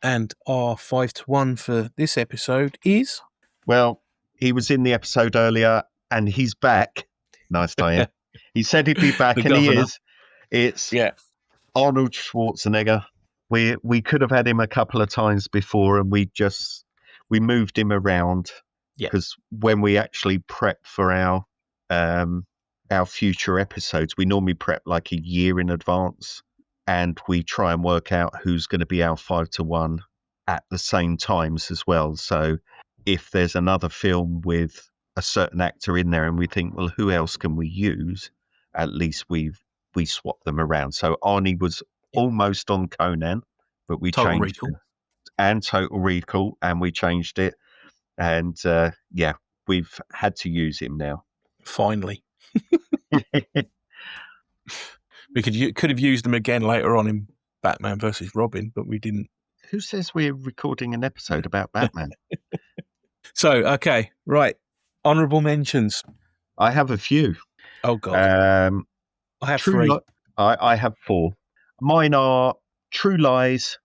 And our 5-1 for this episode is... Well, he was in the episode earlier and he's back. Nice tie-in. He said he'd be back and he is. It's Arnold Schwarzenegger. We could have had him a couple of times before and we moved him around because when we actually prep for our future episodes, we normally prep like a year in advance and we try and work out who's going to be our 5-1 at the same times as well. So if there's another film with a certain actor in there and we think, well, who else can we use? At least we swap them around. So Arnie was almost on Conan, but we changed it. And Total Recall, and we changed it. And we've had to use him now. Finally. We could have used him again later on in Batman versus Robin, but we didn't. Who says we're recording an episode about Batman? So, okay, right. Honourable mentions. I have a few. Oh, God. I have 3. I have 4. Mine are True Lies,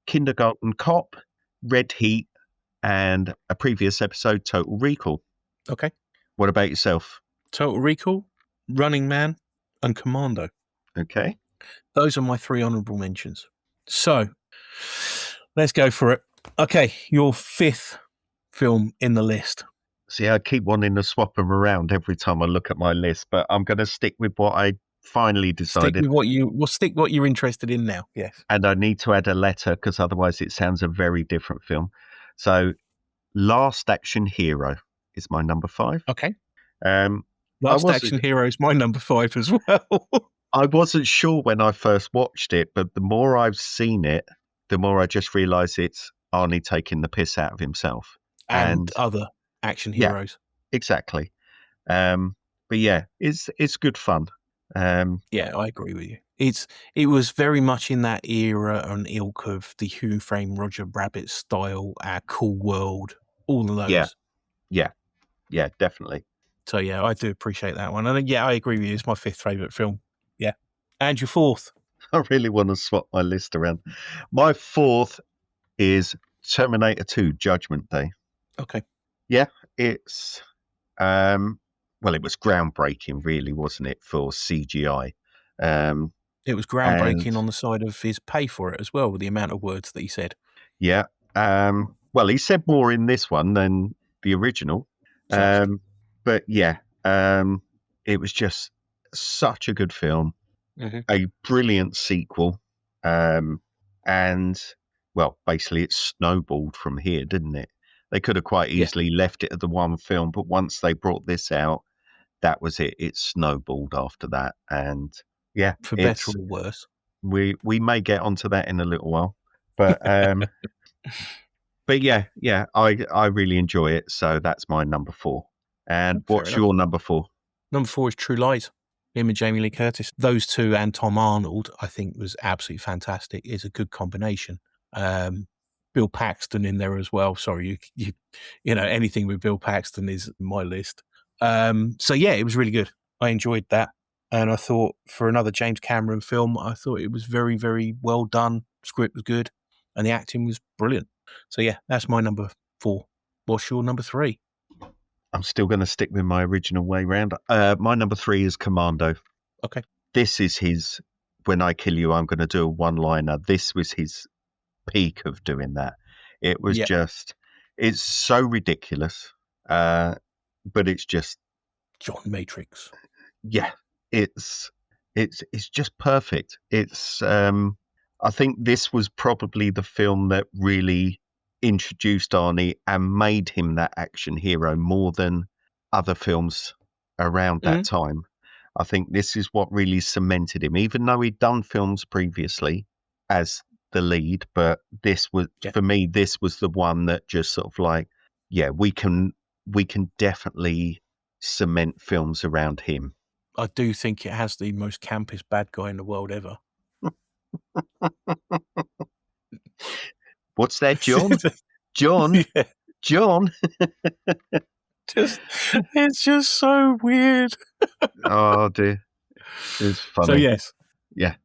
Kindergarten Cop, Red Heat, and a previous episode, Total Recall. Okay. What about yourself? Total Recall, Running Man, and Commando. Okay. Those are my 3 honourable mentions. So, let's go for it. Okay, your 5th film in the list. See, I keep wanting to swap them around every time I look at my list, but I'm going to stick with what I finally decided. Stick what you're interested in now. Yes. And I need to add a letter because otherwise it sounds a very different film. So, Last Action Hero is my number 5. Okay. Last Action Hero is my number 5 as well. I wasn't sure when I first watched it, but the more I've seen it, the more I just realise it's Arnie taking the piss out of himself. And other action heroes. Yeah, exactly. But yeah, it's good fun. Yeah, I agree with you. It was very much in that era and ilk of the Who Framed Roger Rabbit style, Our Cool World, all of those. Yeah, definitely. So yeah, I do appreciate that one. And yeah, I agree with you. It's my 5th favourite film. Yeah. And your 4th? I really want to swap my list around. My 4th is Terminator 2 Judgment Day. Okay. Yeah, it's it was groundbreaking, really, wasn't it, for CGI? It was groundbreaking on the side of his pay for it as well, with the amount of words that he said. Yeah. Well, he said more in this one than the original. But yeah, it was just such a good film, a brilliant sequel, and well, basically it snowballed from here, didn't it? They could have quite easily left it at the one film, but once they brought this out, that was it. It snowballed after that, and yeah, for better or worse. We may get onto that in a little while, but but yeah, I really enjoy it. So that's my number 4. And what's your number 4? Number 4 is True Lies. Him and Jamie Lee Curtis. Those two and Tom Arnold, I think, was absolutely fantastic. It's a good combination. Bill Paxton in there as well. Sorry, you know, anything with Bill Paxton is my list. So yeah, it was really good. I enjoyed that. And I thought for another James Cameron film, I thought it was very, very well done. Script was good and the acting was brilliant. So yeah, that's my number 4. What's your number 3? I'm still going to stick with my original way round. My number 3 is Commando. Okay. This is his, when I kill you, I'm going to do a one-liner. This was his peak of doing that. It was just, it's so ridiculous, but it's just... John Matrix. Yeah, it's just perfect. It's, I think this was probably the film that really introduced Arnie and made him that action hero more than other films around that time. I think this is what really cemented him, even though he'd done films previously as the lead, but this was, for me, this was the one that just sort of like, yeah, we can definitely cement films around him. I do think it has the most campest bad guy in the world ever. What's that, John? John? Yeah. John? It's just so weird. Oh, dear. It's funny. So, yes. Yeah.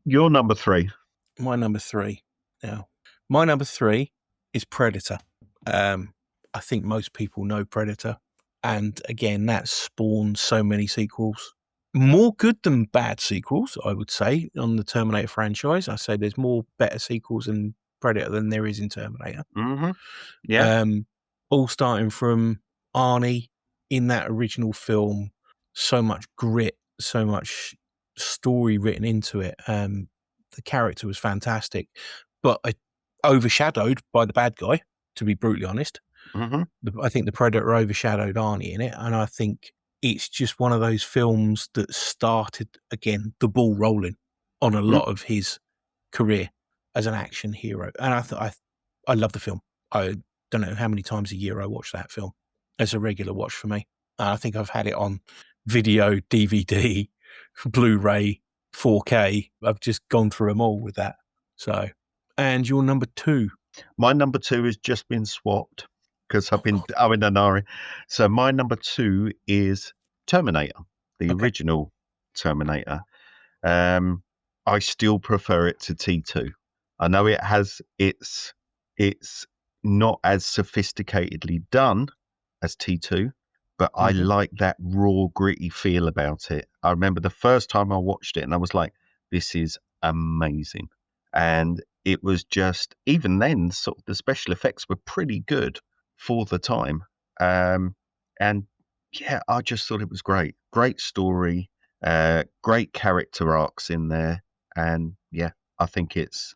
Your number 3. My number 3. Now, My number 3 is Predator. I think most people know Predator. And again, that spawned so many sequels. More good than bad sequels, I would say, on the Terminator franchise. I say there's more better sequels in Predator than there is in Terminator. Mm-hmm. Yeah. All starting from Arnie in that original film, so much grit, so much story written into it. The character was fantastic, but overshadowed by the bad guy, to be brutally honest. Mm-hmm. I think the Predator overshadowed Arnie in it, and I think it's just one of those films that started, again, the ball rolling on a lot of his career as an action hero. And I love the film. I don't know how many times a year I watch that film. It's a regular watch for me. I think I've had it on video, DVD, Blu-ray, 4K. I've just gone through them all with that. So, and your number 2? My number 2 has just been swapped because I'm in an hurry. So my number 2 is Terminator, the Okay. original Terminator. I still prefer it to T2. I know it's not as sophisticatedly done as T2, but I like that raw, gritty feel about it. I remember the first time I watched it and I was like, this is amazing. And it was just, even then, sort of the special effects were pretty good for the time. And yeah, I just thought it was great. Great story, great character arcs in there. And yeah, I think it's,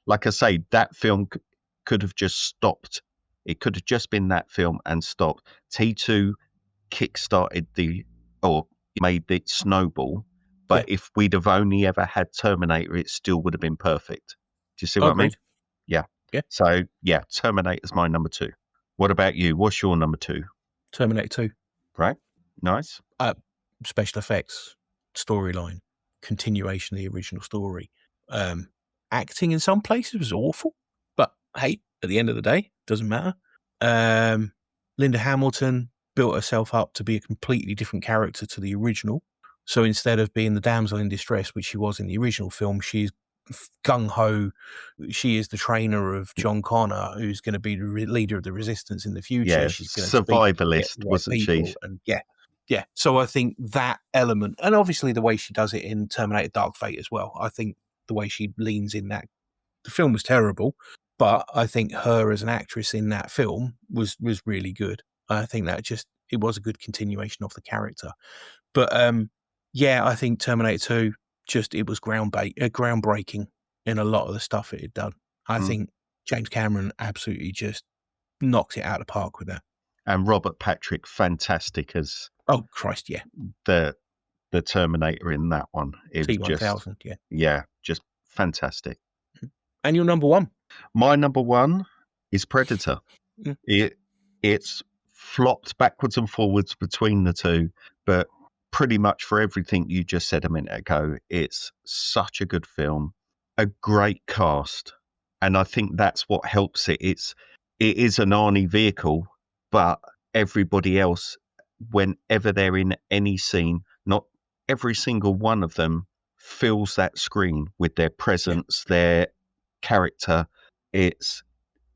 like I say, that film could have just stopped. It could have just been that film and stopped. T2 kickstarted or made it snowball. Yeah. But if we'd have only ever had Terminator, it still would have been perfect. Do you see what I mean? Agreed. Yeah. Yeah. So yeah, Terminator's my number 2. What about you? What's your number 2? Terminator 2. Right. Nice. Special effects, storyline, continuation of the original story. Acting in some places was awful, but hey, at the end of the day, doesn't matter. Linda Hamilton built herself up to be a completely different character to the original. So instead of being the damsel in distress, which she was in the original film, she's gung-ho. She is the trainer of John Connor, who's going to be the leader of the resistance in the future. Yeah, She's going to speak to get survivalist, the right wasn't she? people. And yeah. So I think that element, and obviously the way she does it in Terminator Dark Fate as well, I think the way she leans in that, the film was terrible, but I think her as an actress in that film was really good. I think that it was a good continuation of the character. But yeah, I think Terminator 2, it was groundbreaking in a lot of the stuff it had done. I think James Cameron absolutely just knocked it out of the park with that. And Robert Patrick, fantastic as Oh Christ, yeah. the Terminator in that one. It was T-1000, just fantastic. And your number 1? My number 1 is Predator. Mm. It's flopped backwards and forwards between the two, but pretty much for everything you just said a minute ago, it's such a good film, a great cast, and I think that's what helps it. It is an Arnie vehicle, but everybody else, whenever they're in any scene, not every single one of them fills that screen with their presence, their character. It's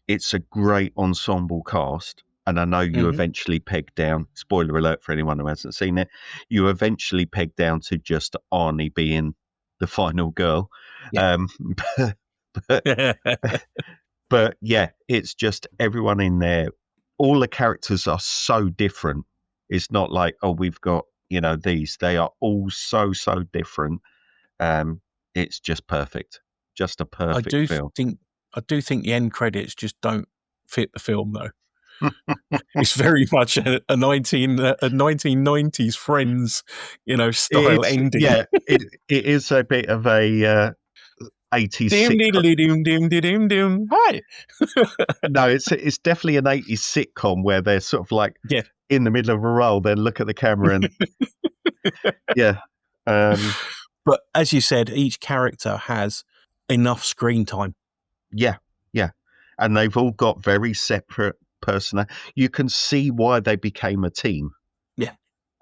a great ensemble cast. And I know you eventually pegged down, spoiler alert for anyone who hasn't seen it, you eventually pegged down to just Arnie being the final girl. Yeah. But yeah, it's just everyone in there. All the characters are so different. It's not like, oh, we've got, these. They are all so different. It's just perfect. Just a perfect film. I do think the end credits just don't fit the film though. It's very much a 1990s Friends, style ending. Yeah, it is a bit of a 80s sitcom. Hi. No, it's definitely an 80s sitcom where they're sort of like in the middle of a role, then look at the camera and yeah. But as you said, each character has enough screen time. Yeah. And they've all got very separate personality. You can see why they became a team. Yeah.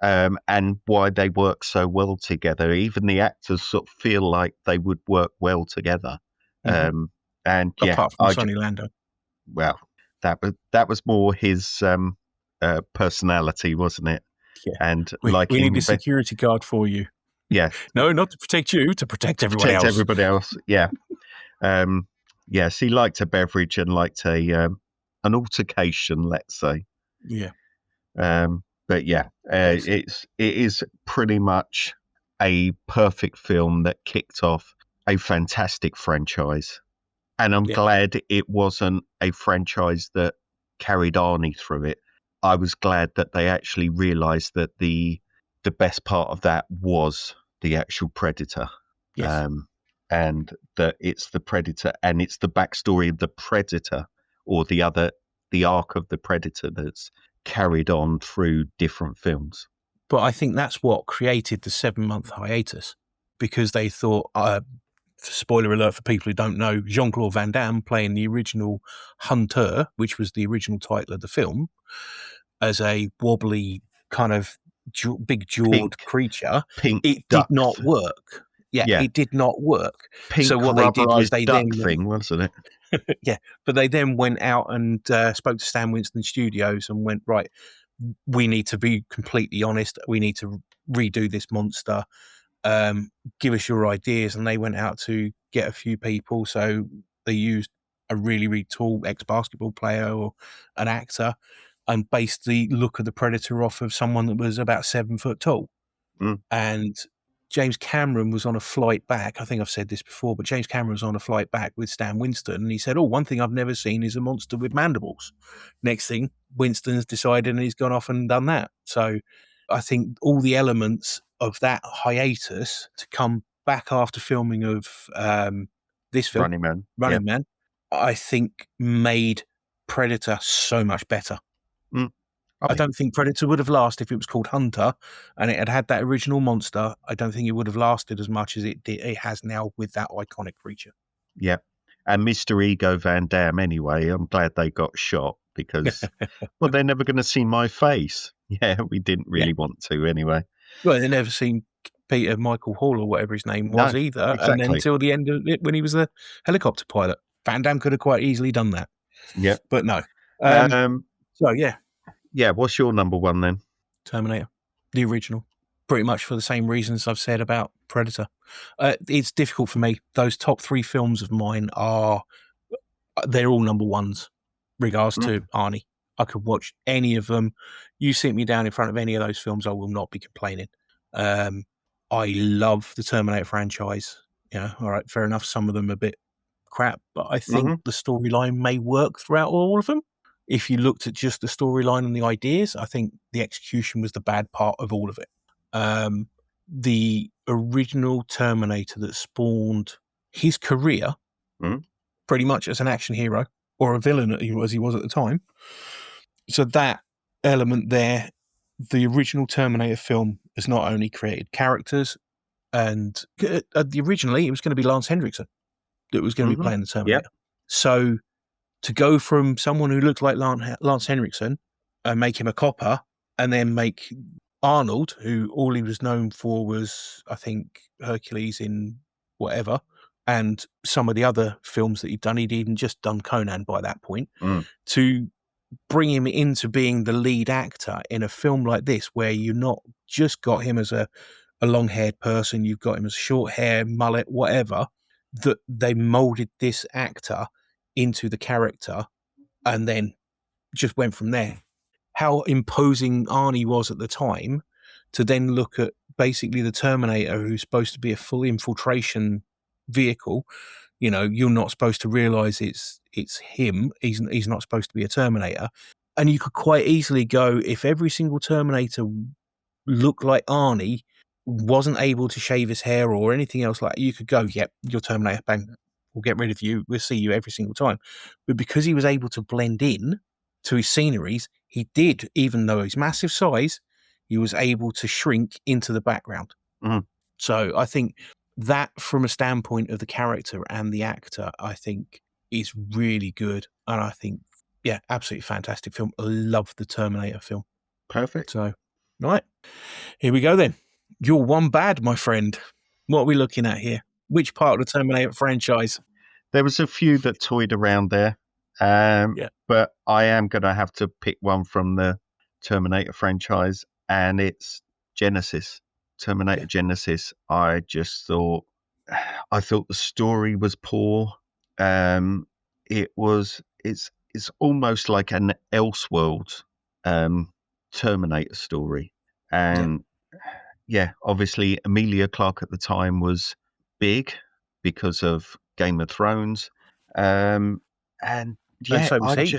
And why they work so well together. Even the actors sort of feel like they would work well together. And yeah, apart from Sonny Lando. well, that was more his personality, wasn't it? Yeah. And We need liking a security guard for you. yeah, No, not to protect you, to protect everyone protect else. everybody else. Yeah. Yes, he liked a beverage and liked an altercation, let's say. Yeah. But yeah, Yes. it is pretty much a perfect film that kicked off a fantastic franchise, and I'm Yeah. glad it wasn't a franchise that carried Arnie through it. I was glad that they actually realised that the best part of that was the actual Predator. Yes. And that it's the Predator and it's the backstory of the Predator or the arc of the Predator that's carried on through different films. But I think that's what created the 7-month hiatus, because they thought, spoiler alert for people who don't know, Jean-Claude Van Damme playing the original Hunter, which was the original title of the film, as a wobbly kind of big jawed creature, Pink it did duck. not work. Yeah, Yeah. it did not work. Pink So what they did was rubberized they duck then thing, wasn't it? yeah, but they then went out and spoke to Stan Winston Studios and went, right, we need to be completely honest. We need to redo this monster. Give us your ideas. And they went out to get a few people. So they used a really, really tall ex-basketball player or an actor and based the look of the Predator off of someone that was about 7 foot tall. Mm. And James Cameron was on a flight back. I think I've said this before, but James Cameron was on a flight back with Stan Winston, and he said, "Oh, one thing I've never seen is a monster with mandibles." Next thing, Winston's decided, and he's gone off and done that. So, I think all the elements of that hiatus to come back after filming of this film, Running Man. Running Man, I think made Predator so much better. Mm. I don't think Predator would have lasted if it was called Hunter and it had had that original monster. I don't think it would have lasted as much as it has now with that iconic creature. Yeah. And Mr. Ego Van Damme, anyway, I'm glad they got shot because, well, they're never going to see my face. Yeah, we didn't really want to anyway. Well, they never seen Peter Michael Hall or whatever his name was No, either. And then exactly. till the end of it, when he was a helicopter pilot, Van Damme could have quite easily done that. Yeah. But no. So, yeah. Yeah, what's your number one then? Terminator, the original. Pretty much for the same reasons I've said about Predator. It's difficult for me. Those top 3 films of mine they're all number ones, regards to Arnie. I could watch any of them. You sit me down in front of any of those films, I will not be complaining. I love the Terminator franchise. Yeah, all right, fair enough. Some of them are a bit crap, but I think the storyline may work throughout all of them. If you looked at just the storyline and the ideas, I think the execution was the bad part of all of it. The original Terminator that spawned his career pretty much as an action hero or a villain as he was at the time. So that element there, the original Terminator film has not only created characters and originally it was going to be Lance Henriksen that was going to be playing the Terminator. Yep. So to go from someone who looked like Lance Henriksen and make him a copper and then make Arnold, who all he was known for was, I think, Hercules in whatever, and some of the other films that he'd done. He'd even just done Conan by that point. To bring him into being the lead actor in a film like this, where you're not just got him as a long-haired person, you've got him as short hair, mullet, whatever, that they molded this actor into the character and then just went from there. How imposing Arnie was at the time, to then look at basically the Terminator, who's supposed to be a full infiltration vehicle. You know, you're not supposed to realize it's him. He's not supposed to be a Terminator. And you could quite easily go, if every single Terminator looked like Arnie, wasn't able to shave his hair or anything else like that, you could go, yep, you're Terminator, bang, we'll get rid of you. We'll see you every single time. But because he was able to blend in to his sceneries, he did, even though he's massive size, he was able to shrink into the background. So I think that, from a standpoint of the character and the actor, I think is really good. And I think, yeah, absolutely fantastic film. I love the Terminator film. Perfect. So, right, here we go then. You're one bad, my friend. What are we looking at here? Which part of the Terminator franchise? There was a few that toyed around there, Yeah, but I am going to have to pick one from the Terminator franchise, and it's Genesis, Terminator yeah. Genesis. I thought the story was poor. It's almost like an Elseworlds um, Terminator story, Yeah. and yeah, obviously Emilia Clarke at the time was big because of Game of Thrones, and And yeah, so was he.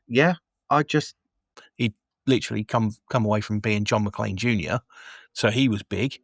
yeah, I just He'd literally come away from being John McClane Jr., so he was big.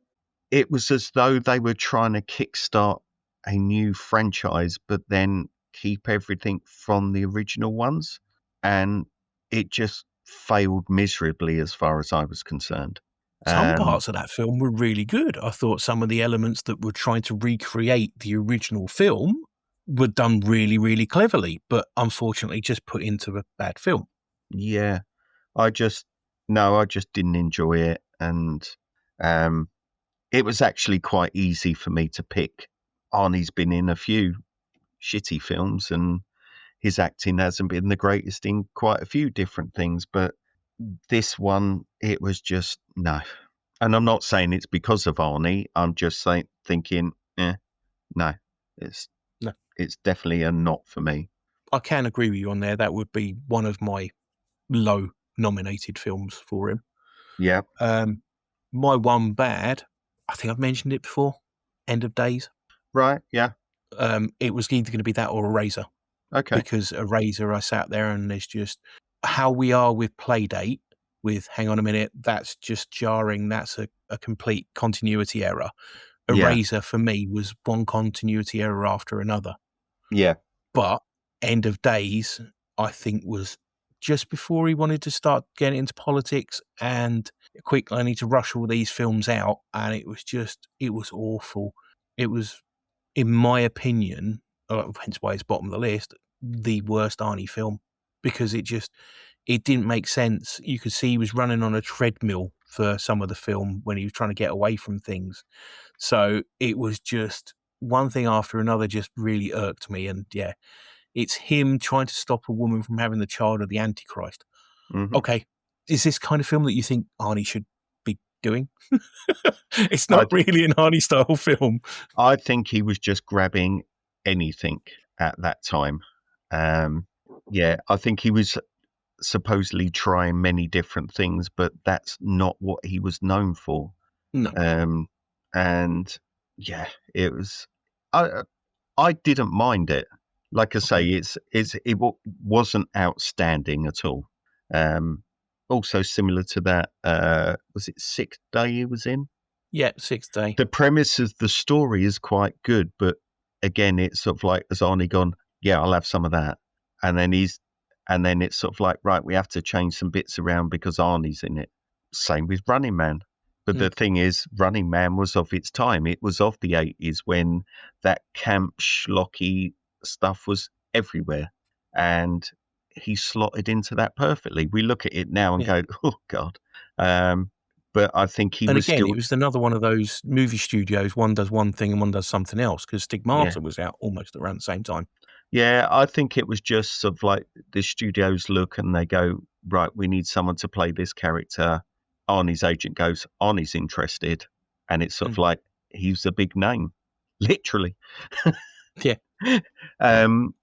it was as though they were trying to kickstart a new franchise, but then keep everything from the original ones, and it just failed miserably as far as I was concerned. Some Um, parts of that film were really good. I thought some of the elements that were trying to recreate the original film were done really, really cleverly, but unfortunately just put into a bad film. yeah, I just no, I just didn't enjoy it, and um, it was actually quite easy for me to pick. Arnie's been in a few shitty films, and his acting hasn't been the greatest in quite a few different things, but this one, it was just no. And I'm not saying it's because of Arnie. I'm just thinking, no, it's No, it's definitely a not for me. I can agree with you on there. That would be one of my low nominated films for him. Yeah, My one bad, I think I've mentioned it before, End of Days. right. Yeah, It was either going to be that or Eraser, okay. because Eraser, I sat there and there's just how we are with Playdate, with hang on a minute, that's just jarring. That's a complete continuity error. Yeah, Eraser for me was one continuity error after another. yeah, But End of Days, I think, was just before he wanted to start getting into politics and quick, I need to rush all these films out. And it was awful. It was, in my opinion, hence why it's bottom of the list, the worst Arnie film, because it didn't make sense. You could see he was running on a treadmill for some of the film when he was trying to get away from things. So it was just one thing after another just really irked me. And yeah, it's him trying to stop a woman from having the child of the Antichrist. hmm Okay, is this kind of film that you think Arnie should be doing? It's I not really an Arnie style film. I think he was just grabbing anything at that time. Um, yeah, I think he was supposedly trying many different things, but that's not what he was known for. No. Um, and yeah, it was. I I didn't mind it. Like I say, Okay. wasn't outstanding at all. Um, Also similar to that, was it Sixth Day he was in? Yeah, Sixth Day. The premise of the story is quite good, but again, it's sort of like, has Arnie gone, yeah, I'll have some of that, and then it's sort of like, right, we have to change some bits around because Arnie's in it. Same with Running Man. But the Mm. thing is, Running Man was of its time. It was of the 80s when that camp schlocky stuff was everywhere. And he slotted into that perfectly. We look at it now and Yeah. go, oh, God. But I think he And was again, still, it was another one of those movie studios. One does one thing and one does something else, because yeah. Stigmata was out almost around the same time. Yeah, I think it was just sort of like the studios look and they go, right, we need someone to play this character. Arnie's agent goes, Arnie's interested. And it's sort of Mm. like, he's a big name, literally. Yeah,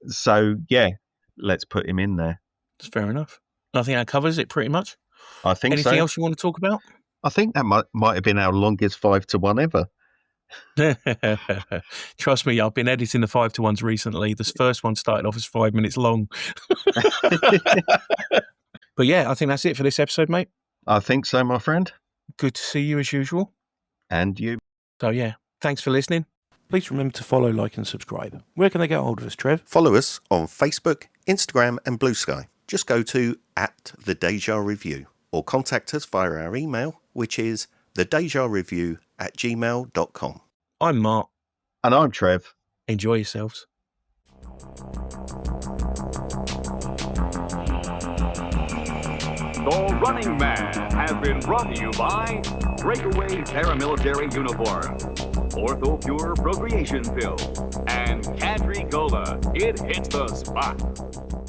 So, yeah, let's put him in there. that's fair enough. I think that covers it pretty much. I think Anything so. else you want to talk about? I think that might have been our longest 5-1 ever. Trust me, I've been editing the 5-1s recently. This first one started off as 5 minutes long. But yeah, I think that's it for this episode, mate. I think so, my friend. Good to see you as usual. And you. So yeah, thanks for listening. Please remember to follow, like, and subscribe. Where can they get hold of us, Trev? Follow us on Facebook, Instagram and Blue Sky. Just go to @TheDejaReview or contact us via our email, which is thedejareview@gmail.com. I'm Mart. And I'm Trev. Enjoy yourselves. The Running Man has been brought to you by Breakaway Paramilitary Uniform, Ortho Pure Procreation Pill, and Cadre Cola. it hits the spot.